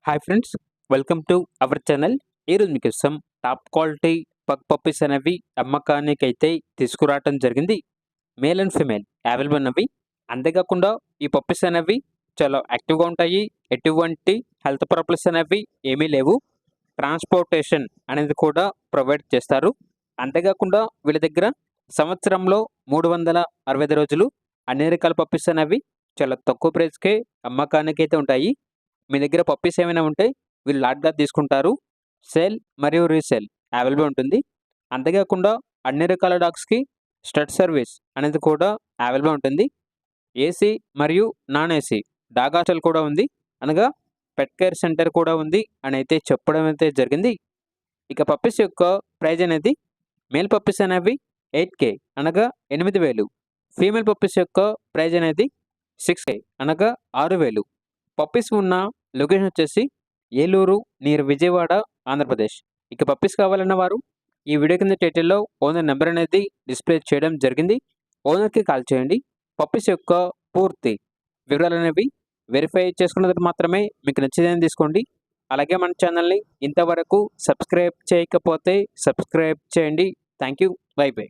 Hi friends, welcome to our channel. ఈరోజు మీకోసం top quality pug puppies అనేవి అమ్మకానికి అయితే తీసుకురావటం జరిగింది. మేల్ అండ్ ఫీమేల్ అవైలబుల్ ఉన్నవి. అంతేకాకుండా ఈ పప్పీస్ అనేవి చాలా యాక్టివ్గా ఉంటాయి. ఎటువంటి హెల్త్ ప్రాబ్లమ్స్ అనేవి ఏమీ లేవు. ట్రాన్స్పోర్టేషన్ అనేది కూడా ప్రొవైడ్ చేస్తారు. అంతేకాకుండా వీళ్ళ దగ్గర సంవత్సరంలో 365 రోజులు అన్ని రకాల పప్పీస్ అనేవి చాలా తక్కువ ప్రైస్కే అమ్మకానికి అయితే ఉంటాయి. మీ దగ్గర పప్పీస్ ఏమైనా ఉంటే వీళ్ళు లాట్‌గా తీసుకుంటారు. సేల్ మరియు రీసేల్ అవైలబుల్ ఉంటుంది. అంతేకాకుండా అన్ని రకాల డాగ్స్‌కి స్టడ్ సర్వీస్ అనేది కూడా అవైలబుల్ ఉంటుంది. ఏసీ మరియు నాన్ ఏసీ డాగ్ హాస్టల్ కూడా ఉంది. అనగా పెట్ కేర్ సెంటర్ కూడా ఉంది అని అయితే చెప్పడం అయితే జరిగింది. ఇక పప్పీస్ యొక్క ప్రైజ్ అనేది మేల్ పప్పీస్ అనేవి 8,000 అనగా 8,000. ఫీమేల్ పప్పీస్ యొక్క ప్రైజ్ అనేది 6,000 అనగా 6,000. పప్పీస్ ఉన్న లొకేషన్ వచ్చేసి ఏలూరు నియర్ విజయవాడ, ఆంధ్రప్రదేశ్. ఇక పప్పీస్ కావాలన్న వారు ఈ వీడియో కింద టైటిల్లో ఓనర్ నెంబర్ అనేది డిస్ప్లే చేయడం జరిగింది. ఓనర్కి కాల్ చేయండి. పప్పీస్ యొక్క పూర్తి వివరాలు అనేవి వెరిఫై చేసుకున్న తర్వాత మాత్రమే మీకు నచ్చేదని తీసుకోండి. అలాగే మన ఛానల్ని ఇంతవరకు సబ్స్క్రైబ్ చేయకపోతే సబ్స్క్రైబ్ చేయండి. Thank you. By by.